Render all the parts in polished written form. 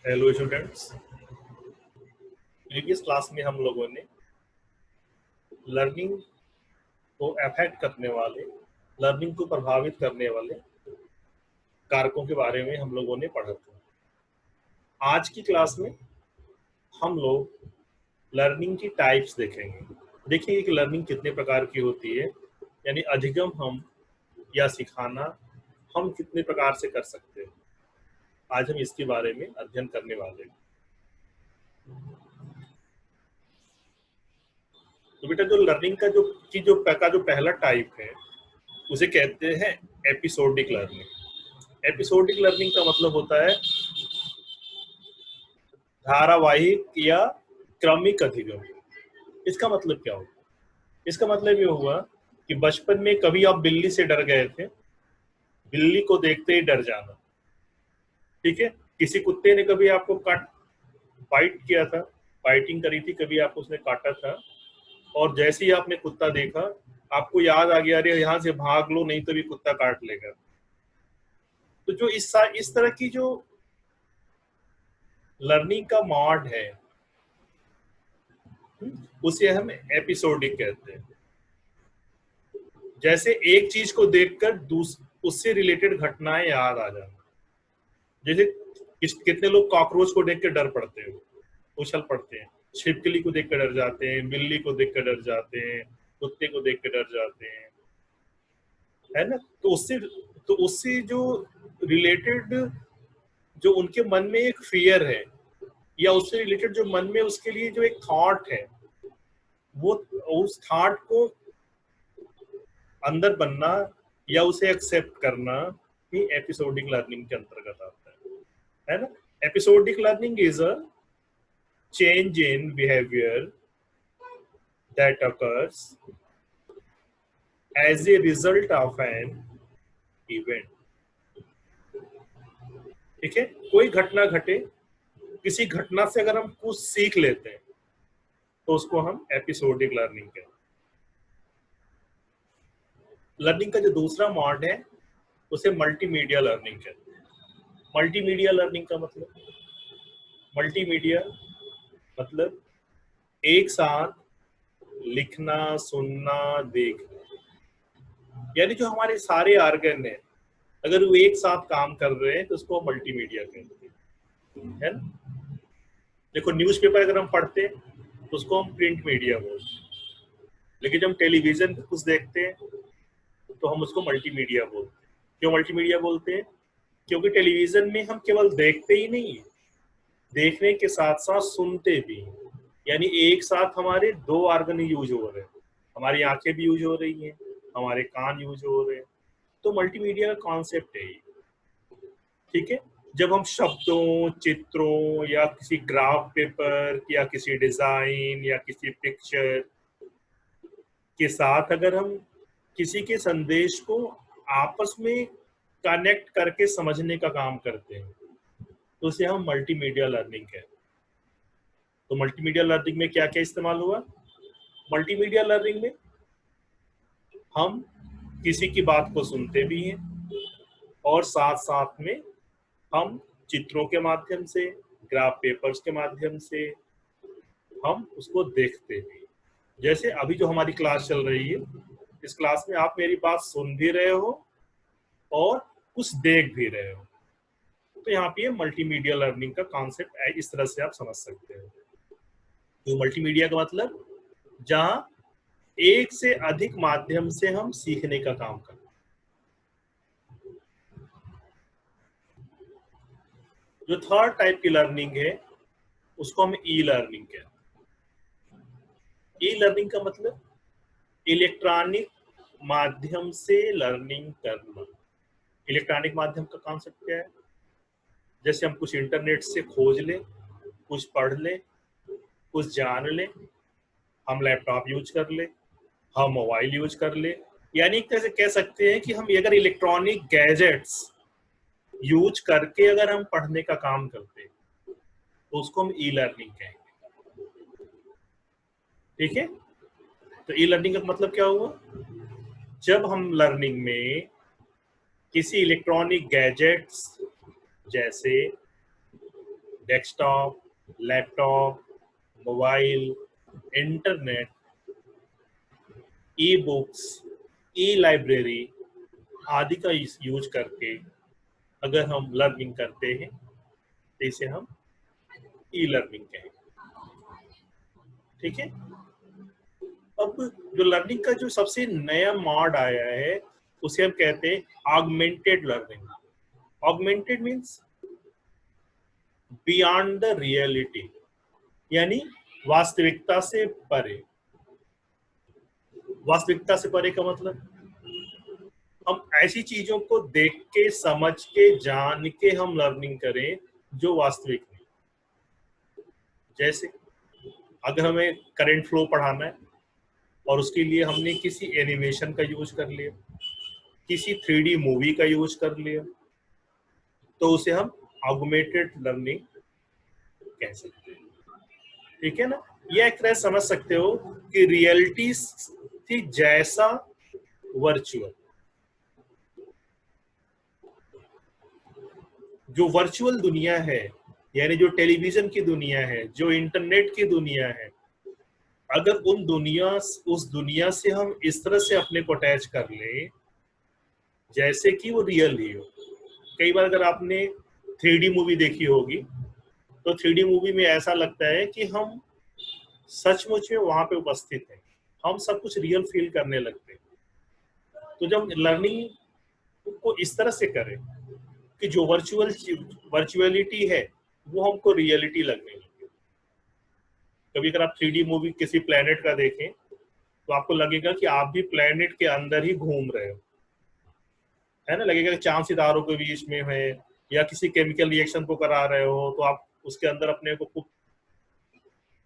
Hello students. Previous class में हम लोगों ने लर्निंग को अफेक्ट करने वाले, लर्निंग को प्रभावित करने वाले कारकों के बारे में हम लोगों ने पढ़ा था। आज की क्लास में हम लोग लर्निंग की टाइप्स देखेंगे। देखिए कि लर्निंग कितने प्रकार की होती है, यानी अधिगम हम या सिखाना हम कितने प्रकार से कर सकते हैं। आज हम इसके बारे में अध्ययन करने वाले हैं। तो बेटा जो लर्निंग का जो पहला टाइप है उसे कहते हैं एपिसोडिक लर्निंग। एपिसोडिक लर्निंग का मतलब होता है धारावाहिक या क्रमिक अधिगम। इसका मतलब क्या हुआ? इसका मतलब ये हुआ कि बचपन में कभी आप बिल्ली से डर गए थे, बिल्ली को देखते ही डर जाना। ठीक है। किसी कुत्ते ने कभी आपको काट बाइट किया था, बाइटिंग करी थी, कभी आपको उसने काटा था, और जैसे ही आपने कुत्ता देखा आपको याद आ गया, अरे यहाँ से भाग लो नहीं तो भी कुत्ता काट लेगा। तो जो इस तरह की जो लर्निंग का मॉड है उसे हम एपिसोडिक कहते हैं। जैसे एक चीज को देखकर उससे रिलेटेड घटनाएं याद आ जाना। जैसे कितने लोग कॉकरोच को देख कर डर पड़ते हैं, उछल पड़ते हैं, छिपकली को देख कर डर जाते हैं, बिल्ली को देख कर डर जाते हैं, कुत्ते को देख कर डर जाते हैं, है ना। तो उससे जो रिलेटेड जो उनके मन में एक फियर है, या उससे रिलेटेड जो मन में उसके लिए जो एक थॉट है, वो उस थॉट को अंदर बनना या उसे एक्सेप्ट करना ही एपिसोडिक लर्निंग के अंतर्गत आता है ना। Episodic learning is a change in behaviour that occurs as a result of an event। ठीक है। कोई घटना घटे, किसी घटना से अगर हम कुछ सीख लेते हैं तो उसको हम एपिसोडिक लर्निंग कहते हैं। लर्निंग का जो दूसरा मॉड है उसे मल्टीमीडिया लर्निंग कहते हैं। मल्टीमीडिया लर्निंग का मतलब, मल्टीमीडिया मतलब एक साथ लिखना, सुनना, देखना, यानी जो हमारे सारे ऑर्गन है अगर वो एक साथ काम कर रहे हैं तो उसको मल्टीमीडिया कहते हैं, है ना। देखो न्यूज़पेपर अगर हम पढ़ते हैं तो उसको हम प्रिंट मीडिया बोलते हैं, लेकिन जब हम टेलीविजन पे कुछ देखते हैं तो हम उसको मल्टीमीडिया बोलते हैं। क्यों मल्टीमीडिया बोलते हैं? क्योंकि टेलीविजन में हम केवल देखते ही नहीं, देखने के साथ साथ सुनते भी, यानी एक साथ हमारे दो ऑर्गन यूज हो रहे हैं। हमारी आंखें भी यूज हो रही हैं, हमारे कान यूज हो रहे हैं। तो मल्टीमीडिया का कॉन्सेप्ट है ये। ठीक है। जब हम शब्दों, चित्रों या किसी ग्राफ पेपर या किसी डिजाइन या किसी पिक्चर के साथ अगर हम किसी के संदेश को आपस में कनेक्ट करके समझने का काम करते हैं तो उसे हम मल्टीमीडिया लर्निंग कहते हैं। तो मल्टीमीडिया लर्निंग में क्या क्या इस्तेमाल हुआ? मल्टीमीडिया लर्निंग में हम किसी की बात को सुनते भी हैं और साथ साथ में हम चित्रों के माध्यम से, ग्राफ पेपर्स के माध्यम से हम उसको देखते भी। जैसे अभी जो हमारी क्लास चल रही है, इस क्लास में आप मेरी बात सुन भी रहे हो और कुछ देख भी रहे हो। तो यहाँ पे मल्टीमीडिया लर्निंग का कॉन्सेप्ट है, इस तरह से आप समझ सकते हो। तो मल्टीमीडिया का मतलब जहां एक से अधिक माध्यम से हम सीखने का काम करते हैं। जो थर्ड टाइप की लर्निंग है उसको हम ई लर्निंग कहते हैं। ई लर्निंग का मतलब इलेक्ट्रॉनिक माध्यम से लर्निंग करना। इलेक्ट्रॉनिक माध्यम का कॉन्सेप्ट क्या है? जैसे हम कुछ इंटरनेट से खोज लें, कुछ पढ़ लें, कुछ जान लें, हम लैपटॉप यूज कर लें, हम मोबाइल यूज कर लें, यानी एक तरह से कह सकते हैं कि हम अगर इलेक्ट्रॉनिक गैजेट्स यूज करके अगर हम पढ़ने का काम करते हैं तो उसको हम ई लर्निंग कहेंगे। ठीक है। तो ई लर्निंग का मतलब क्या हुआ? जब हम लर्निंग में किसी इलेक्ट्रॉनिक गैजेट्स जैसे desktop, laptop, mobile, internet, e books, ई लाइब्रेरी आदि का यूज करके अगर हम लर्निंग करते हैं तो इसे हम ई लर्निंग कहेंगे। ठीक है। अब जो लर्निंग का जो सबसे नया मॉड आया है उसे हम कहते हैं augmented learning. Augmented means beyond the reality, यानी वास्तविकता से परे। वास्तविकता से परे का मतलब हम ऐसी चीजों को देख के, समझ के, जान के हम लर्निंग करें जो वास्तविक नहीं। जैसे अगर हमें करंट फ्लो पढ़ाना है और उसके लिए हमने किसी एनिमेशन का यूज कर लिया, किसी 3D मूवी का यूज कर लिया, तो उसे हम ऑगमेंटेड लर्निंग कह सकते हैं। ठीक है ना। यह एक तरह समझ सकते हो कि रियलिटी थी जैसा वर्चुअल। जो वर्चुअल दुनिया है, यानी जो टेलीविजन की दुनिया है, जो इंटरनेट की दुनिया है, अगर उस दुनिया से हम इस तरह से अपने को अटैच कर लें जैसे कि वो रियल ही हो। कई बार अगर आपने 3D मूवी देखी होगी तो 3D मूवी में ऐसा लगता है कि हम सचमुच में वहां पे उपस्थित हैं, हम सब कुछ रियल फील करने लगते हैं। तो जब लर्निंग को इस तरह से करें कि जो वर्चुअलिटी है वो हमको रियलिटी लगने लगे। कभी अगर आप 3D मूवी किसी प्लेनेट का देखें तो आपको लगेगा कि आप भी प्लेनेट के अंदर ही घूम रहे हो, है ना। लगेगा कि चांद सितारों के बीच में है, या किसी केमिकल रिएक्शन को करा रहे हो तो आप उसके अंदर अपने को खूब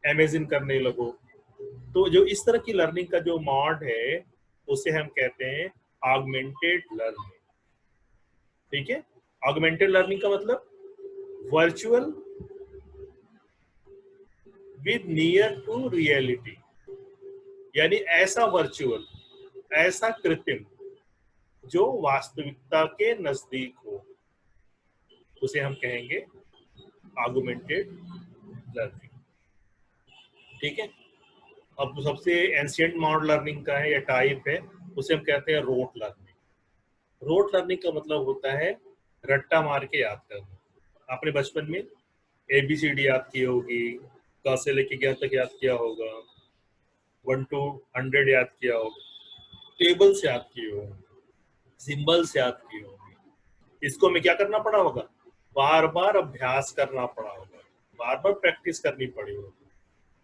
इमेजिन करने लगो। तो जो इस तरह की लर्निंग का जो मॉड है उसे हम कहते हैं ऑगमेंटेड लर्निंग। ठीक है। ऑगमेंटेड लर्निंग का मतलब virtual with near to reality, यानी ऐसा वर्चुअल, ऐसा कृत्रिम जो वास्तविकता के नजदीक हो, उसे हम कहेंगे ऑगमेंटेड लर्निंग। ठीक है। अब सबसे एंशिएंट मॉड लर्निंग का है या टाइप है, उसे हम कहते हैं रोट लर्निंग। रोट लर्निंग का मतलब होता है रट्टा मार के याद करना। आपने बचपन में ABCD याद की होगी, क से लेके 11 तक याद किया होगा, 1 to 100 याद किया होगा, टेबल से याद किए होंगे, सिंबल से याद किए होंगे। इसको हमें क्या करना पड़ा होगा? बार बार अभ्यास करना पड़ा होगा, बार बार प्रैक्टिस करनी पड़ी होगी।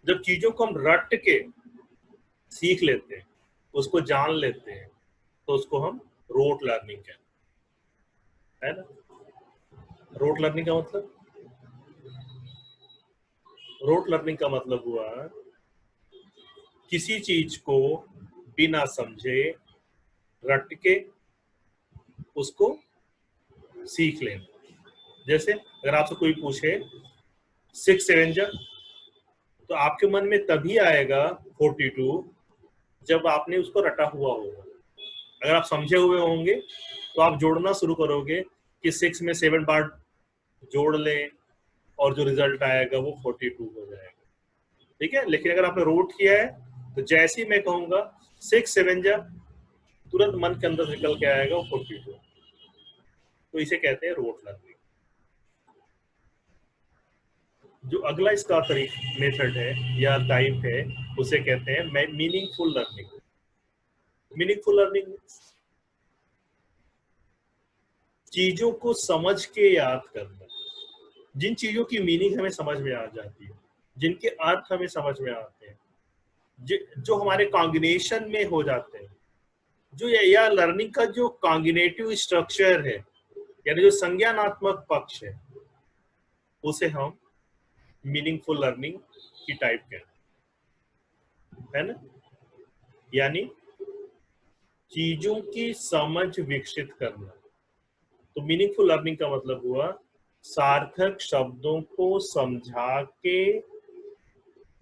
जब चीजों को हम रट के सीख लेते हैं, उसको जान लेते हैं, तो उसको हम रोट लर्निंग कहते हैं, है ना। रोट लर्निंग का मतलब, रोट लर्निंग का मतलब हुआ किसी चीज को बिना समझे रट के उसको सीख लेना। जैसे अगर आपसे कोई पूछे 6 7 जा, तो आपके मन में तभी आएगा 42 जब आपने उसको रटा हुआ होगा। अगर आप समझे हुए होंगे तो आप जोड़ना शुरू करोगे कि 6 में 7 बार जोड़ लें और जो रिजल्ट आएगा वो 42 हो जाएगा। ठीक है। लेकिन अगर आपने रोट किया है तो जैसे ही मैं कहूंगा 6 7 जा, तुरंत मन के अंदर निकल के आएगा वो 42। तो इसे कहते हैं रोट लर्निंग। जो अगला इसका मेथड है या टाइप है उसे कहते हैं मीनिंगफुल लर्निंग। मीनिंगफुल लर्निंग चीजों को समझ के याद करना, जिन चीजों की मीनिंग हमें समझ में आ जाती है, जिनके अर्थ हमें समझ में आते हैं, जो हमारे कॉम्बिनेशन में हो जाते हैं, जो या लर्निंग का जो कॉग्निटिव स्ट्रक्चर है, यानी जो संज्ञानात्मक पक्ष उसे हम मीनिंगफुल लर्निंग की टाइप कहते हैं, है ना। यानी चीजों की समझ विकसित करना। तो मीनिंगफुल लर्निंग का मतलब हुआ सार्थक शब्दों को समझा के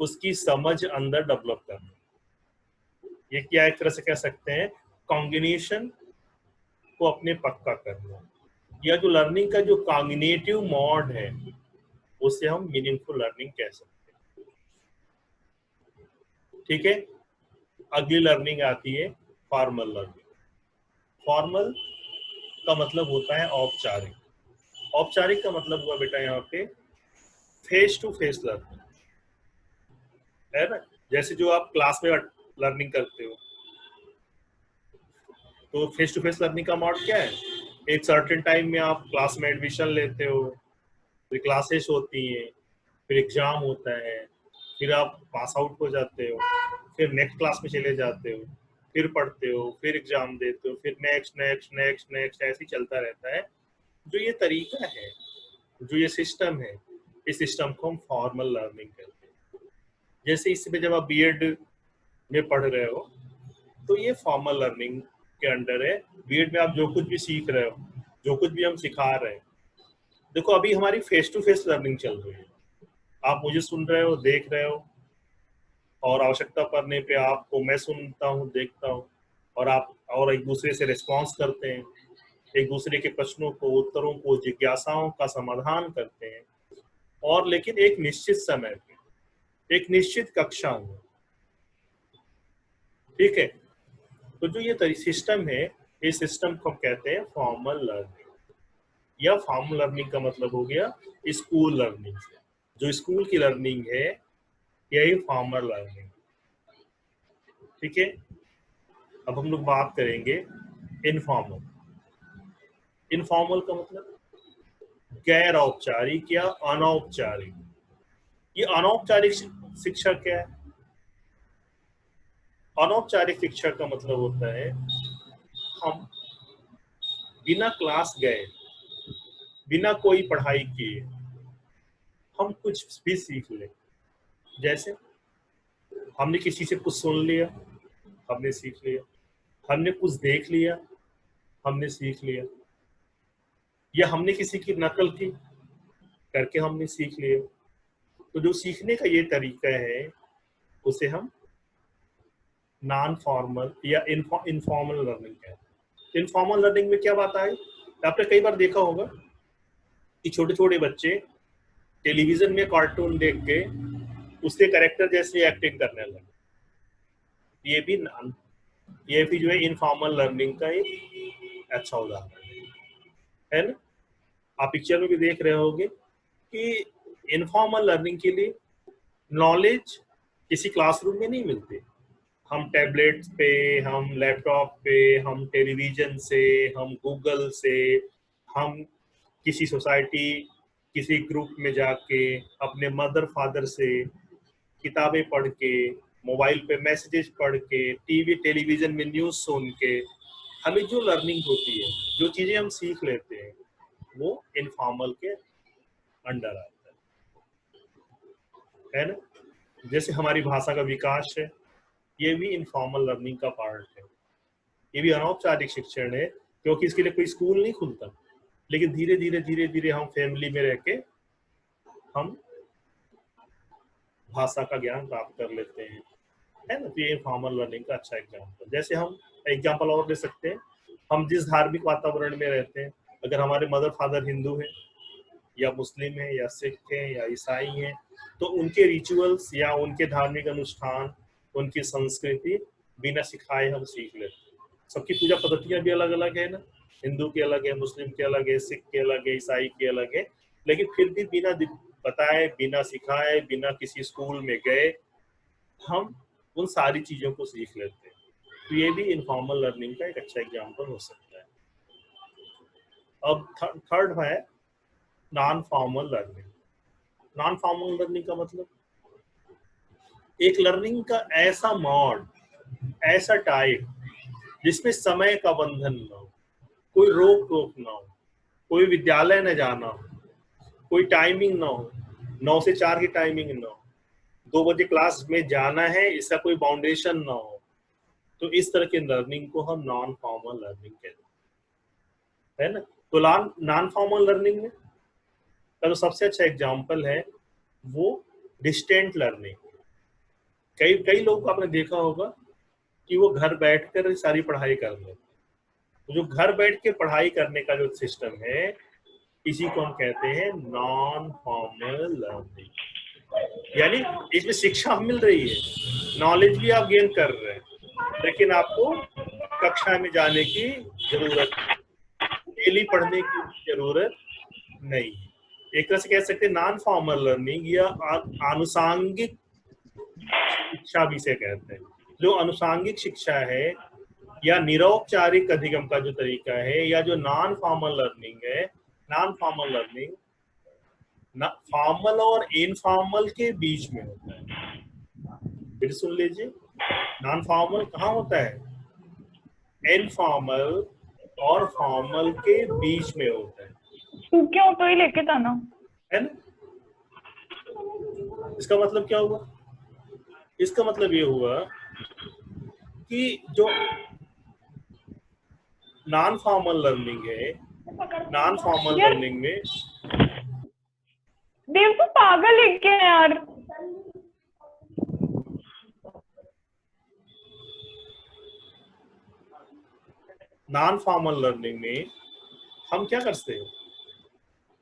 उसकी समझ अंदर डेवलप करना। ये क्या एक तरह से कह सकते हैं कॉम्बिनेशन को अपने पक्का करना। या जो लर्निंग का जो कॉग्निटिव मॉड है उसे हम मीनिंगफुल लर्निंग कह सकते हैं। ठीक है, अगली लर्निंग आती है फॉर्मल लर्निंग। फॉर्मल का मतलब होता है औपचारिक। औपचारिक का मतलब हुआ बेटा यहाँ पे फेस टू फेस लर्निंग, है ना। जैसे जो आप क्लास में लर्निंग करते हो, तो फेस टू फेस लर्निंग का मोड क्या है, एक सर्टेन टाइम में आप क्लास में एडमिशन लेते हो, फिर क्लासेस होती हैं, फिर एग्जाम होता है, फिर आप पास आउट हो जाते हो, फिर नेक्स्ट क्लास में चले जाते हो, फिर पढ़ते हो, फिर एग्जाम देते हो, फिर नेक्स्ट नेक्स्ट नेक्स्ट नेक्स्ट ऐसे ही चलता रहता है। जो ये तरीका है, जो ये सिस्टम है, इस सिस्टम को हम फॉर्मल लर्निंग कहते हैं। जैसे इसमें जब आप बीएड में पढ़ रहे हो तो ये फॉर्मल लर्निंग के अंडर है। बीएड में आप जो कुछ भी सीख रहे हो, जो कुछ भी हम सिखा रहे हैं, देखो अभी हमारी फेस टू फेस लर्निंग चल रही है। आप मुझे सुन रहे हो, देख रहे हो, और आवश्यकता पड़ने पे आपको मैं सुनता हूँ, देखता हूँ, और आप और एक दूसरे से रिस्पॉन्स करते हैं, एक दूसरे के प्रश्नों को, उत्तरों को, जिज्ञासाओं का समाधान करते हैं, और लेकिन एक निश्चित समय पे, एक निश्चित कक्षा में। ठीक है, तो जो ये सिस्टम है, इस सिस्टम को हम कहते हैं फॉर्मल लर्निंग। या फॉर्मल लर्निंग का मतलब हो गया स्कूल लर्निंग से, जो स्कूल की लर्निंग है यही फॉर्मल लर्निंग। ठीक है, अब हम लोग बात करेंगे इनफॉर्मल। इनफॉर्मल का मतलब गैर औपचारिक या अनौपचारिक। ये अनौपचारिक शिक्षा क्या है? अनौपचारिक शिक्षा का मतलब होता है हम बिना क्लास गए, बिना कोई पढ़ाई किए हम कुछ भी सीख ले। जैसे हमने किसी से कुछ सुन लिया, हमने सीख लिया, हमने कुछ देख लिया, हमने सीख लिया, या हमने किसी की नकल की करके हमने सीख लिया। तो जो सीखने का ये तरीका है उसे हम नॉन फॉर्मल या इनफॉर्मल लर्निंग कहते हैं। इनफॉर्मल लर्निंग में क्या बात आई, आपने कई बार देखा होगा कि छोटे छोटे बच्चे टेलीविजन में कार्टून देख के उसके कैरेक्टर जैसे एक्टिंग करने लगे। ये भी जो है इनफॉर्मल लर्निंग का एक अच्छा उदाहरण है ना। आप पिक्चर में भी देख रहे होंगे कि इनफॉर्मल लर्निंग के लिए नॉलेज किसी क्लासरूम में नहीं मिलती। हम टैबलेट पे, हम लैपटॉप पे, हम टेलीविजन से, हम गूगल से, हम किसी सोसाइटी, किसी ग्रुप में जाके, अपने मदर फादर से किताबें पढ़ के, मोबाइल पे मैसेजेस पढ़ के, टीवी टेलीविजन में न्यूज़ सुन के हमें जो लर्निंग होती है, जो चीज़ें हम सीख लेते हैं, वो इनफॉर्मल के अंडर आता है ना। जैसे हमारी भाषा का विकास है, ये भी इनफॉर्मल लर्निंग का पार्ट है। ये भी अनौपचारिक शिक्षण है, क्योंकि इसके लिए कोई स्कूल नहीं खुलता, लेकिन धीरे धीरे धीरे धीरे हम फैमिली में रह के हम भाषा का ज्ञान प्राप्त कर लेते हैं, है ना। तो ये फॉर्मल लर्निंग का अच्छा एग्जाम्पल। जैसे हम एग्जाम्पल और ले सकते हैं, हम जिस धार्मिक वातावरण में रहते हैं, अगर हमारे मदर फादर हिंदू हैं या मुस्लिम हैं या सिख हैं या ईसाई हैं, तो उनके रिचुअल्स या उनके धार्मिक अनुष्ठान, उनकी संस्कृति बिना सिखाए हम सीख लेते हैं। सबकी पूजा पद्धतियां भी अलग अलग है ना, हिंदू की अलग है, मुस्लिम की अलग है, सिख की अलग है, ईसाई की अलग है, लेकिन फिर भी बिना बताए, बिना सिखाए, बिना किसी स्कूल में गए हम उन सारी चीजों को सीख लेते हैं। तो ये भी इनफॉर्मल लर्निंग का एक अच्छा एग्जाम्पल हो सकता है। अब थर्ड है non formal learning. Non formal learning का मतलब एक लर्निंग का ऐसा मोड, ऐसा टाइप जिसमें समय का बंधन न हो, कोई रोक टोक ना हो, कोई विद्यालय न जाना हो, कोई टाइमिंग ना हो, 9 से 4 की टाइमिंग ना हो, 2 बजे क्लास में जाना है, इसका कोई बाउंडेशन ना हो। तो इस तरह की लर्निंग को हम नॉन फॉर्मल लर्निंग कहते हैं, है ना। तो नॉन फॉर्मल लर्निंग में का जो सबसे अच्छा एग्जाम्पल है वो डिस्टेंट लर्निंग। कई कई लोग को आपने देखा होगा कि वो घर बैठकर सारी पढ़ाई कर लेते हैं। तो जो घर बैठ के पढ़ाई करने का जो सिस्टम है, इसी को हम कहते हैं नॉन फॉर्मल लर्निंग। यानी इसमें शिक्षा हम मिल रही है, नॉलेज भी आप गेन कर रहे हैं, लेकिन आपको कक्षा में जाने की जरूरत, डेली पढ़ने की जरूरत नहीं। एक तरह से कह सकते हैं नॉन फॉर्मल लर्निंग या आनुषांगिक शिक्षा भी से कहते हैं। जो अनुषांगिक शिक्षा है या निरौपचारिक अधिगम का जो तरीका है, या जो नॉन फॉर्मल लर्निंग है, नॉन फॉर्मल लर्निंग फॉर्मल और इनफॉर्मल के बीच में होता है। फिर सुन लीजिए, नॉन फॉर्मल कहाँ होता है? इनफॉर्मल और फॉर्मल के बीच में होता है। तू क्यों तो ही लेके था ना, है ना? इसका मतलब क्या हुआ? इसका मतलब ये हुआ कि जो नॉन फॉर्मल लर्निंग है, नॉन फॉर्मल यार लर्निंग में देव तू पागल है क्या यार? नॉन फॉर्मल लर्निंग में हम क्या करते हैं?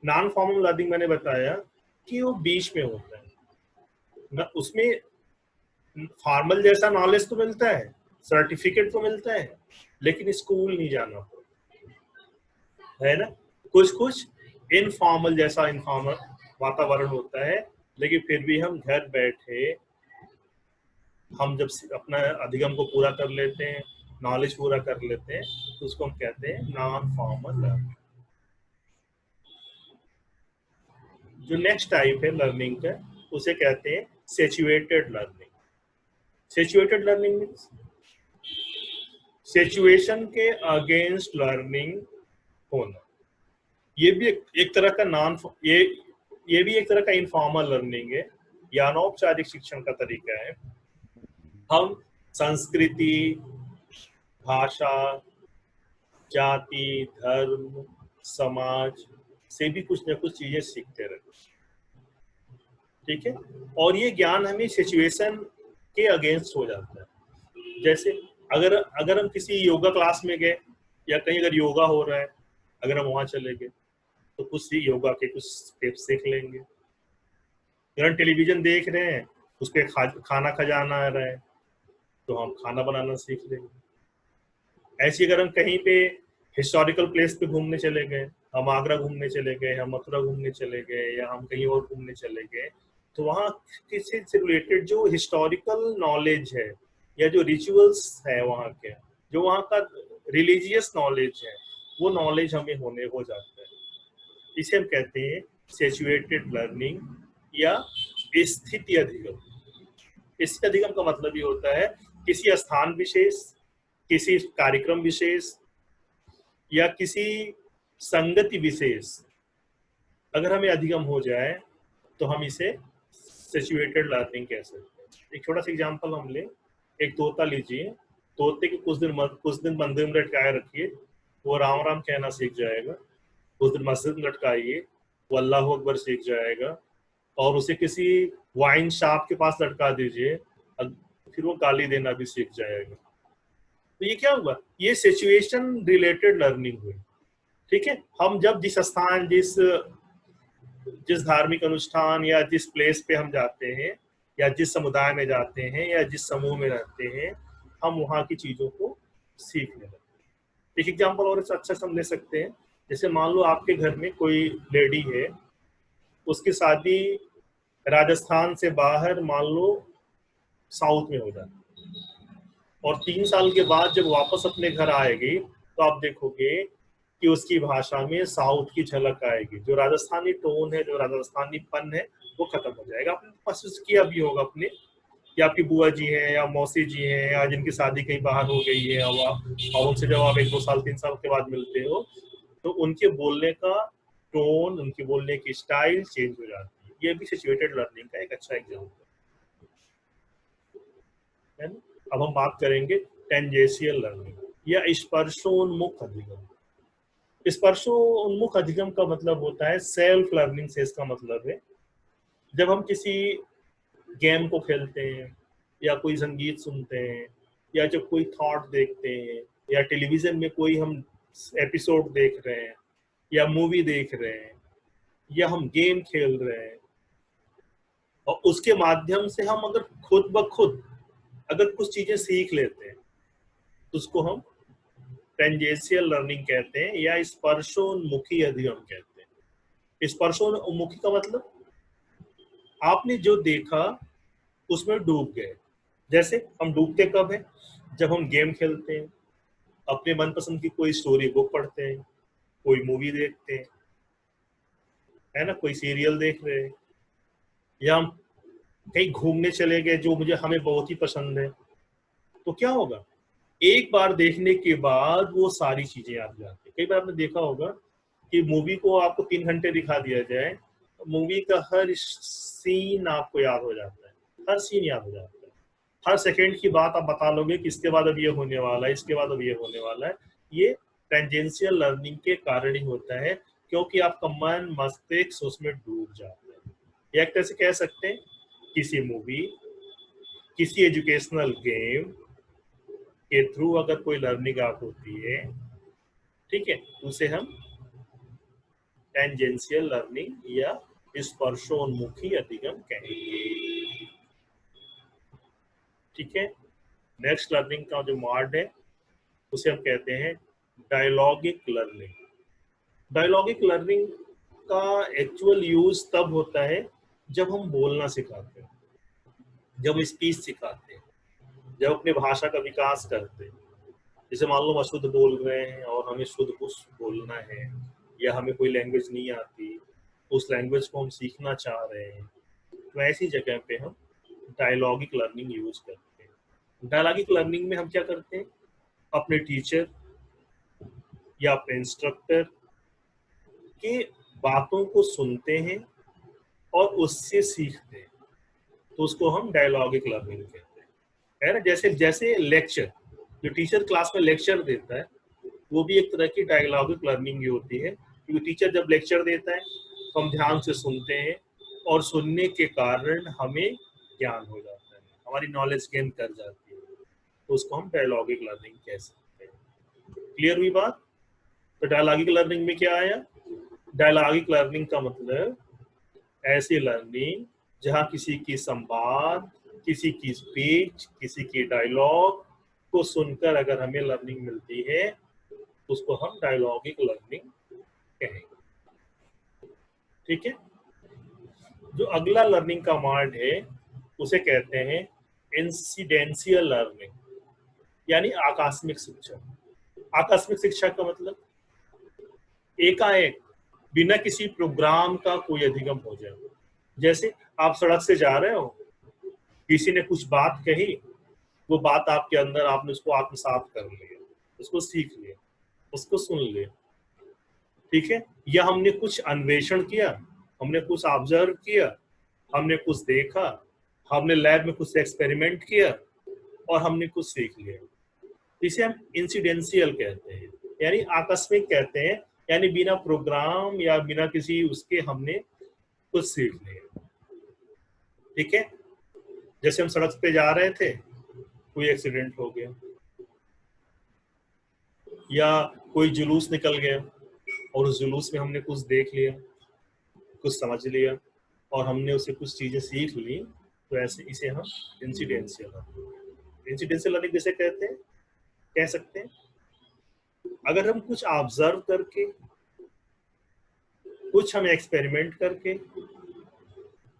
नॉन फॉर्मल लर्निंग मैंने बताया कि वो बीच में होता है ना, उसमें फॉर्मल जैसा नॉलेज तो मिलता है, सर्टिफिकेट तो मिलता है, लेकिन स्कूल नहीं जाना है ना। कुछ कुछ इनफॉर्मल जैसा इनफॉर्मल वातावरण होता है, लेकिन फिर भी हम घर बैठे हम जब अपना अधिगम को पूरा कर लेते हैं, नॉलेज पूरा कर लेते हैं, तो उसको हम कहते हैं नॉन फॉर्मल लर्निंग। जो नेक्स्ट टाइप है लर्निंग का, उसे कहते हैं situated learning. Situated learning means situation के अगेंस्ट लर्निंग होना। ये भी एक तरह का नॉन ये भी एक तरह का इनफॉर्मल लर्निंग है या अनौपचारिक शिक्षण का तरीका है। हम संस्कृति, भाषा, जाति, धर्म, समाज से भी कुछ न कुछ चीजें सीखते रहते, ठीक है। और ये ज्ञान हमें सिचुएशन के अगेंस्ट हो जाता है। जैसे अगर अगर हम किसी योगा क्लास में गए या कहीं अगर योगा हो रहा है, अगर हम वहां चले गए तो कुछ योगा के कुछ स्टेप्स सीख लेंगे। अगर हम टेलीविजन देख रहे हैं, उस पर खाना खजाना आ रहा है, तो हम खाना बनाना सीख लेंगे। ऐसे अगर हम कहीं पे हिस्टोरिकल प्लेस पे घूमने चले गए, हम आगरा घूमने चले गए, हम मथुरा घूमने चले गए, या हम कहीं और घूमने चले गए, तो वहाँ किसी से रिलेटेड जो हिस्टोरिकल नॉलेज है या जो रिचुअल्स है वहाँ के, जो वहाँ का रिलीजियस नॉलेज है, वो नॉलेज हमें होने हो जाता है। इसे हम कहते हैं सिचुएटेड लर्निंग या स्थिति अधिगम। स्थिति अधिगम का मतलब ये होता है किसी स्थान विशेष, किसी कार्यक्रम विशेष या किसी संगति विशेष अगर हमें अधिगम हो जाए तो हम इसे सिचुएटेड लर्निंग कह सकते हैं। एक छोटा सा एग्जांपल हम ले, एक तोता लीजिए, तोते के कुछ दिन मंदिर में लटकाए रखिए, वो राम राम कहना सीख जाएगा। कुछ दिन मस्जिद में लटकाइए, वो अल्लाह अकबर सीख जाएगा। और उसे किसी वाइन शॉप के पास लटका दीजिए, फिर वो गाली देना भी सीख जाएगा। तो ये क्या हुआ? ये सिचुएशन रिलेटेड लर्निंग हुई, ठीक है। हम जब जिस स्थान, जिस धार्मिक अनुष्ठान या जिस प्लेस पे हम जाते हैं, या जिस समुदाय में जाते हैं, या जिस समूह में रहते हैं, हम वहाँ की चीजों को सीखने लगते हैं। एक एग्जाम्पल और अच्छा समझ सकते हैं। जैसे मान लो आपके घर में कोई लेडी है, उसकी शादी राजस्थान से बाहर मान लो साउथ में हो जाती, और 3 साल के बाद जब वापस अपने घर आएगी तो आप देखोगे कि उसकी भाषा में साउथ की झलक आएगी। जो राजस्थानी टोन है, जो राजस्थानी पन है, वो खत्म हो जाएगा। आपने महसूस किया भी होगा अपने, कि आपकी बुआ जी हैं या मौसी जी हैं, या जिनकी शादी कहीं बाहर हो गई है, और उनसे जब आप 1-2 साल 3 साल के बाद मिलते हो, तो उनके बोलने का टोन, उनके बोलने की स्टाइल चेंज हो जाती है। ये भी सिचुएटेड लर्निंग का एक अच्छा एग्जाम्पल है ना। अब हम बात करेंगे टेंजेंशियल लर्निंग या स्पर्शोन्मुख अधिगम। स्पर्शोन्मुख अधिगम का मतलब होता है सेल्फ लर्निंग से इसका मतलब है जब हम किसी गेम को खेलते हैं, या कोई संगीत सुनते हैं, या जब कोई थॉट देखते हैं, या टेलीविजन में कोई हम एपिसोड देख रहे हैं, या मूवी देख रहे हैं, या हम गेम खेल रहे हैं, और उसके माध्यम से हम अगर खुद ब खुद अगर कुछ चीजें सीख लेते हैं तो उसको हम टेंजेंशियल लर्निंग कहते हैं या स्पर्शोन्मुखी अधिगम कहते हैं। स्पर्शोन्मुखी का मतलब आपने जो देखा उसमें डूब गए। जैसे हम डूबते कब है? जब हम गेम खेलते हैं, अपने मनपसंद की कोई स्टोरी बुक पढ़ते हैं, कोई मूवी देखते हैं, है ना, कोई सीरियल देख रहे हैं, या हम कहीं घूमने चले गए जो हमें बहुत ही पसंद है। तो क्या होगा, एक बार देखने के बाद वो सारी चीजें याद हो जाती है। कई बार आपने देखा होगा कि मूवी को आपको 3 घंटे दिखा दिया जाए, मूवी का हर सीन आपको याद हो जाता है, हर सीन याद हो जाता है, हर सेकंड की बात आप बता लोगे कि इसके बाद अब ये होने वाला है, इसके बाद अब ये होने वाला है। ये टेंजेंशियल लर्निंग के कारण ही होता है, क्योंकि आपका मन मस्तिष्क उसमें डूब जाता है। या एक तरह से कह सकते हैं, किसी मूवी, किसी एजुकेशनल गेम के थ्रू अगर कोई लर्निंग आप होती है, ठीक है, उसे हम टेंजेंशियल लर्निंग या स्पर्शोन्मुखी अधिगम कहेंगे। ठीक है। नेक्स्ट लर्निंग का जो मॉड है उसे हम कहते हैं डायलॉगिक लर्निंग। डायलॉगिक लर्निंग का एक्चुअल यूज तब होता है जब हम बोलना सिखाते हैं, जब हम स्पीच सिखाते हैं, जब अपने भाषा का विकास करते हैं। जैसे मान लो हम अशुद्ध बोल रहे हैं और हमें शुद्ध कुछ बोलना है, या हमें कोई लैंग्वेज नहीं आती, उस लैंग्वेज को हम सीखना चाह रहे हैं, तो ऐसी जगह पे हम डायलॉगिक लर्निंग यूज करते हैं। डायलॉगिक लर्निंग में हम क्या करते हैं, अपने टीचर या अपने इंस्ट्रक्टर के बातों को सुनते हैं और उससे सीखते हैं, तो उसको हम डायलॉगिक लर्निंग कहते हैं, है ना। जैसे जैसे लेक्चर, जो टीचर क्लास में लेक्चर देता है, वो भी एक तरह की डायलॉगिक लर्निंग ही होती है, क्योंकि टीचर जब लेक्चर देता है तो हम ध्यान से सुनते हैं, और सुनने के कारण हमें ज्ञान हो जाता है, हमारी नॉलेज गेन कर जाती है, तो उसको हम डायलॉगिक लर्निंग कह सकते हैं। क्लियर हुई बात? तो डायलॉगिक लर्निंग में क्या आया? डायलॉगिक लर्निंग का मतलब ऐसी लर्निंग जहां किसी की संवाद, किसी की स्पीच, किसी की डायलॉग को सुनकर अगर हमें लर्निंग मिलती है, उसको हम डायलॉगिक लर्निंग कहेंगे। ठीक है। जो अगला लर्निंग का मॉड है उसे कहते हैं इंसिडेंशियल लर्निंग, यानी आकस्मिक शिक्षा। आकस्मिक शिक्षा का मतलब एकाएक बिना किसी प्रोग्राम का कोई अधिगम हो जाए। जैसे आप सड़क से जा रहे हो, किसी ने कुछ बात कही, वो बात आपके अंदर, आपने उसको आत्मसात कर लिया, उसको सीख लिया, उसको सुन लिया, ठीक है। या हमने कुछ अन्वेषण किया, हमने कुछ ऑब्जर्व किया, हमने कुछ देखा, हमने लैब में कुछ एक्सपेरिमेंट किया और हमने कुछ सीख लिया। इसे हम इंसिडेंशियल कहते हैं, यानी आकस्मिक कहते हैं, यानी बिना प्रोग्राम या बिना किसी उसके हमने कुछ सीख लिया। ठीक है। जैसे हम सड़क पे जा रहे थे, कोई एक्सीडेंट हो गया, या कोई जुलूस निकल गया और उस जुलूस में हमने कुछ देख लिया, कुछ समझ लिया, और हमने उससे कुछ चीजें सीख ली, तो ऐसे इसे हम इंसिडेंशियल लर्निंग किसे कहते हैं, कह सकते हैं अगर हम कुछ ऑब्जर्व करके, कुछ हम एक्सपेरिमेंट करके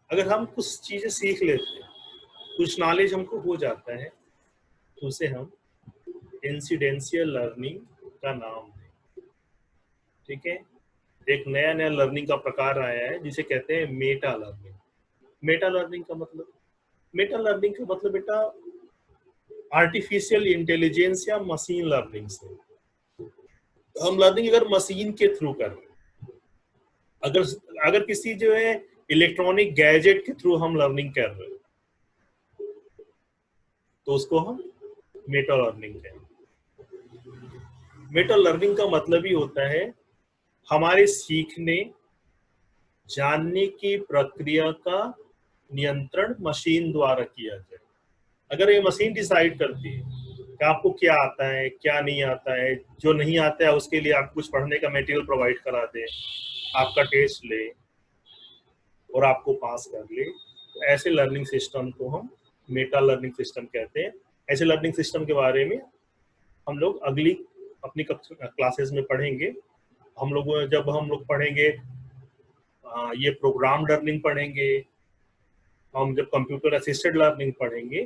अगर हम कुछ चीजें सीख लेते हैं, कुछ नॉलेज हमको हो जाता है, तो उसे हम इंसिडेंशियल लर्निंग का नाम दें। ठीक है। एक नया नया लर्निंग का प्रकार आया है जिसे कहते हैं मेटा लर्निंग। मेटा लर्निंग का मतलब, मेटा लर्निंग का मतलब बेटा आर्टिफिशियल इंटेलिजेंस या मशीन लर्निंग से हम लर्निंग अगर मशीन के थ्रू कर रहे हैं, अगर अगर किसी जो है इलेक्ट्रॉनिक गैजेट के थ्रू हम लर्निंग कर रहे हैं, तो उसको हम मेटा लर्निंग कहेंगे। मेटा लर्निंग का मतलब ही होता है हमारे सीखने, जानने की प्रक्रिया का नियंत्रण मशीन द्वारा किया जाए। अगर ये मशीन डिसाइड करती है कि आपको क्या आता है, क्या नहीं आता है, जो नहीं आता है उसके लिए आप कुछ पढ़ने का मटेरियल प्रोवाइड करा दे, आपका टेस्ट ले, और आपको पास कर ले, तो ऐसे लर्निंग सिस्टम को हम मेटा लर्निंग सिस्टम कहते हैं। ऐसे लर्निंग सिस्टम के बारे में हम लोग अगली अपनी क्लासेस में पढ़ेंगे। जब हम लोग पढ़ेंगे ये प्रोग्राम लर्निंग पढ़ेंगे, हम जब कंप्यूटर असिस्टेड लर्निंग पढ़ेंगे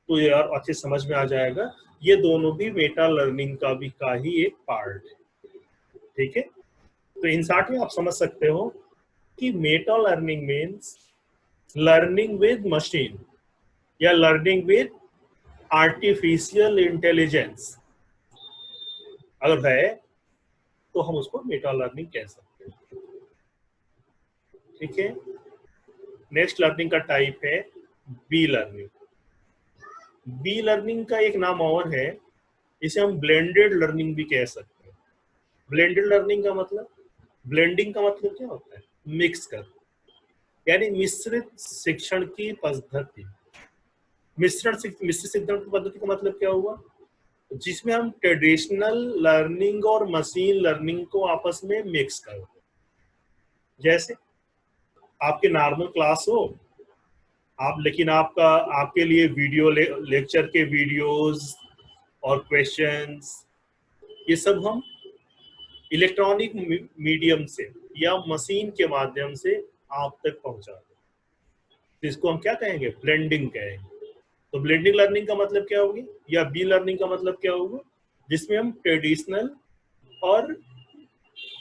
तो ये और अच्छे समझ में आ जाएगा। ये दोनों भी मेटा लर्निंग का ही एक पार्ट है, ठीक है। तो इन शॉर्ट में आप समझ सकते हो कि Meta learning means learning with machine या लर्निंग विद आर्टिफिशियल इंटेलिजेंस अगर है तो हम उसको मेटा लर्निंग कह सकते हैं, ठीक है। नेक्स्ट लर्निंग का टाइप है बी लर्निंग। बी लर्निंग का एक नाम और है, इसे हम ब्लेंडेड लर्निंग भी कह सकते हैं। ब्लेंडेड लर्निंग का मतलब, ब्लेंडिंग का मतलब क्या होता है? मिक्स कर, यानी मिश्रित शिक्षण की पद्धति। मिश्रित शिक्षण की पद्धति का मतलब क्या हुआ? जिसमें हम ट्रेडिशनल लर्निंग और मशीन लर्निंग को आपस में मिक्स कर, जैसे आपके नॉर्मल क्लास हो लेकिन आपके लिए वीडियो लेक्चर के वीडियोस और क्वेश्चंस ये सब हम इलेक्ट्रॉनिक मीडियम से या मशीन के माध्यम से आप तक पहुंचा दें, इसको हम क्या कहेंगे? ब्लेंडिंग कहेंगे। तो ब्लेंडिंग लर्निंग का मतलब क्या होगी, या बी लर्निंग का मतलब क्या होगा? जिसमें हम ट्रेडिशनल और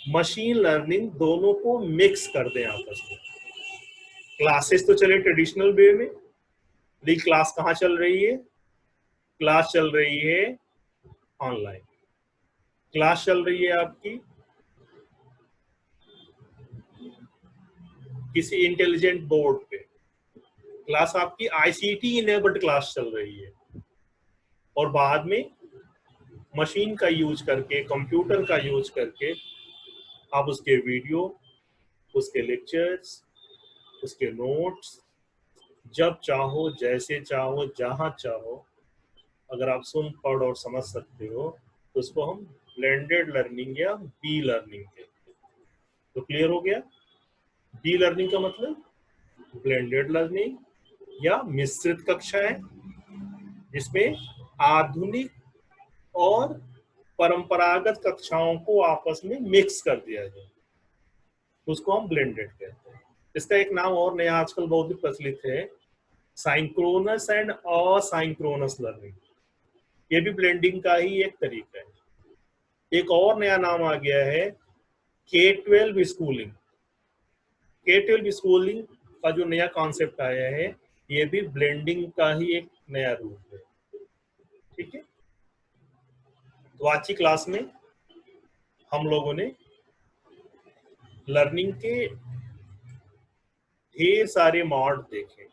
मशीन लर्निंग दोनों को मिक्स कर दें आपस में। क्लासेस तो चले ट्रेडिशनल वे में, लेकिन क्लास कहाँ चल रही है? क्लास चल रही है ऑनलाइन। क्लास चल रही है आपकी किसी इंटेलिजेंट बोर्ड पे, क्लास आपकी आईसीटी इनेबल्ड क्लास चल रही है, और बाद में मशीन का यूज करके, कंप्यूटर का यूज करके आप उसके वीडियो, उसके लेक्चर्स, उसके नोट्स जब चाहो, जैसे चाहो, जहां चाहो, अगर आप सुन, पढ़ और समझ सकते हो तो उसको हम ब्लेंडेड लर्निंग या बी लर्निंग कहते हैं। तो क्लियर हो गया? बी लर्निंग का मतलब ब्लेंडेड लर्निंग या मिश्रित कक्षाएं, जिसमें आधुनिक और परंपरागत कक्षाओं को आपस में मिक्स कर दिया जाए, उसको हम ब्लेंडेड कहते हैं। इसका एक नाम और नया आजकल बहुत ही प्रचलित है, साइंक्रोनस एंड असाइंक्रोनस लर्निंग। ये भी ब्लेंडिंग का ही एक तरीका है। एक और नया नाम आ गया है K-12 स्कूलिंग। K-12 स्कूलिंग का जो नया कॉन्सेप्ट आया है, ये भी ब्लेंडिंग का ही एक नया रूप है, ठीक है। तो आज की क्लास में हम लोगों ने लर्निंग के ढेर सारे मॉड देखे।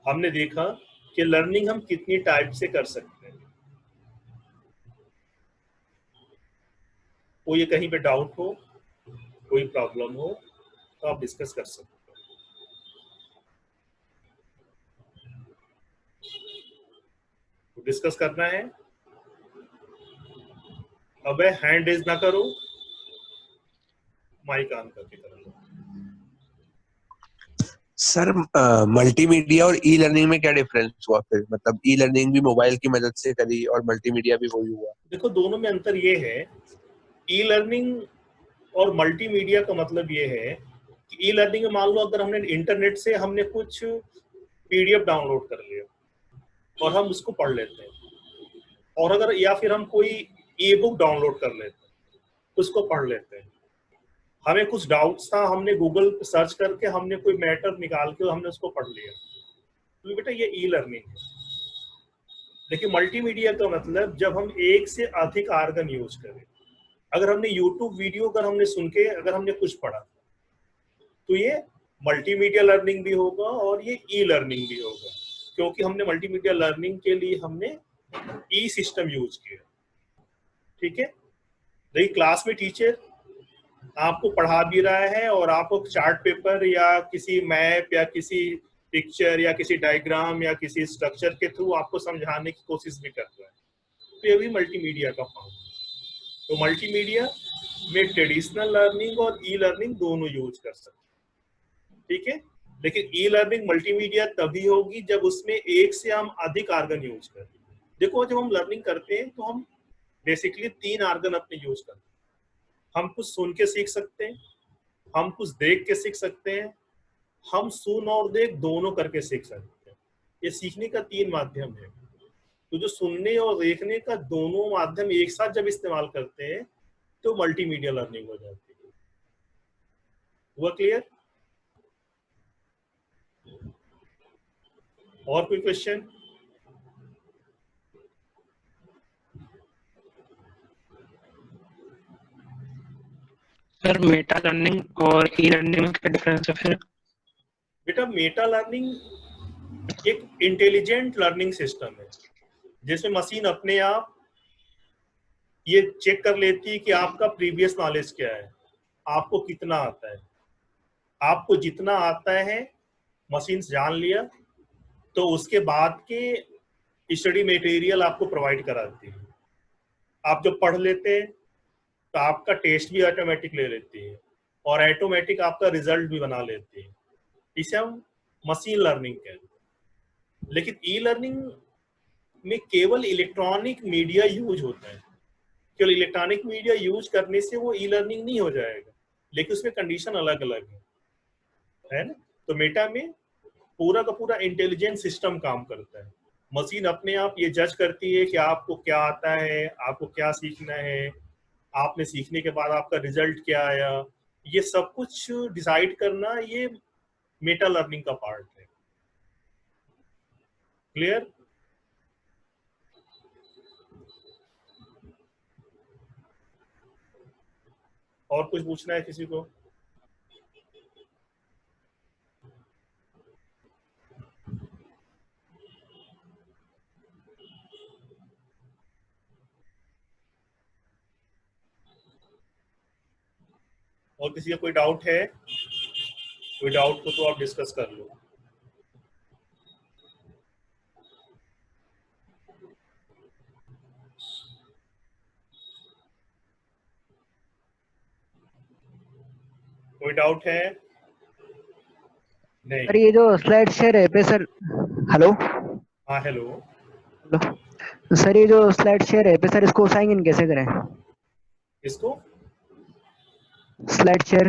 हमने देखा कि लर्निंग हम कितनी टाइप से कर सकते हैं। कोई कहीं पे डाउट हो, कोई प्रॉब्लम हो तो आप डिस्कस कर सकते हो। तो डिस्कस करना है, अबे हैंड रेज ना करो, माइक ऑन करके कर लो। सर मल्टीमीडिया और ई लर्निंग में क्या डिफरेंस हुआ फिर? मतलब ई लर्निंग भी मोबाइल की मदद से करी और मल्टीमीडिया भी वही हुआ। देखो, दोनों में अंतर ये है, ई लर्निंग और मल्टीमीडिया का मतलब ये है कि ई लर्निंग में मान लो अगर हमने इंटरनेट से हमने कुछ पीडीएफ डाउनलोड कर लिया और हम उसको पढ़ लेते हैं, और अगर या फिर हम कोई ई बुक डाउनलोड कर लेते हैं, उसको पढ़ लेते हैं। हमें कुछ डाउट्स था, हमने गूगल पे सर्च करके हमने कोई मैटर निकाल के हमने उसको पढ़ लिया, तो बेटा ये ई लर्निंग है। लेकिन मल्टीमीडिया का मतलब जब हम एक से अधिक आर्गन यूज करें। अगर हमने यूट्यूब वीडियो अगर हमने सुन के अगर हमने कुछ पढ़ा तो ये मल्टीमीडिया लर्निंग भी होगा और ये ई लर्निंग भी होगा, क्योंकि हमने मल्टीमीडिया लर्निंग के लिए हमने ई सिस्टम यूज किया, ठीक है। देखिए, क्लास में टीचर आपको पढ़ा भी रहा है और आपको चार्ट पेपर या किसी मैप या किसी पिक्चर या किसी डायग्राम या किसी स्ट्रक्चर के थ्रू आपको समझाने की कोशिश भी कर रहा है, तो ये भी मल्टीमीडिया का फॉर्म है। तो मल्टीमीडिया में ट्रेडिशनल लर्निंग और ई लर्निंग दोनों यूज कर सकते हैं, ठीक है। लेकिन ई लर्निंग मल्टीमीडिया तभी होगी जब उसमें एक से हम अधिक आर्गन यूज करें। देखो जब हम लर्निंग करते हैं तो हम बेसिकली 3 आर्गन अपने यूज करते हैं। हम कुछ सुन के सीख सकते हैं, हम कुछ देख के सीख सकते हैं, हम सुन और देख दोनों करके सीख सकते हैं। ये सीखने का 3 माध्यम है। तो जो सुनने और देखने का दोनों माध्यम एक साथ जब इस्तेमाल करते हैं तो मल्टीमीडिया लर्निंग हो जाती है। हुआ क्लियर? और कोई क्वेश्चन? सर मेटा लर्निंग और ई लर्निंग में क्या डिफरेंस है फिर? बेटा मेटा लर्निंग एक इंटेलिजेंट लर्निंग सिस्टम है जिसमें मशीन अपने आप ये चेक कर लेती है कि आपका प्रीवियस नॉलेज क्या है, आपको कितना आता है। आपको जितना आता है मशीन जान लिया तो उसके बाद के स्टडी मटेरियल आपको प्रोवाइड कराती है। आप जब पढ़ लेते हैं तो आपका टेस्ट भी ऑटोमेटिक ले लेती है और ऑटोमेटिक आपका रिजल्ट भी बना लेती है। इसे हम मशीन लर्निंग कहते हैं। लेकिन ई लर्निंग में केवल इलेक्ट्रॉनिक मीडिया यूज होता है। केवल इलेक्ट्रॉनिक मीडिया यूज करने से वो ई लर्निंग नहीं हो जाएगा, लेकिन उसमें कंडीशन अलग अलग है ना। तो मेटा में पूरा का पूरा इंटेलिजेंट सिस्टम काम करता है। मशीन अपने आप ये जज करती है कि आपको क्या आता है, आपको क्या सीखना है, आपने सीखने के बाद आपका रिजल्ट क्या आया, ये सब कुछ डिसाइड करना ये मेटा लर्निंग का पार्ट है। क्लियर? और कुछ पूछना है किसी को? और किसी का कोई डाउट है? कोई डाउट को तो आप डिस्कस कर लो। कोई डाउट है? नहीं। सर ये जो स्लाइड शेयर है पे सर, हेलो। हाँ हेलो। हेलो सर, ये जो स्लाइड शेयर है पे सर, इसको साइन इन कैसे करें? इसको स्लाइड शेयर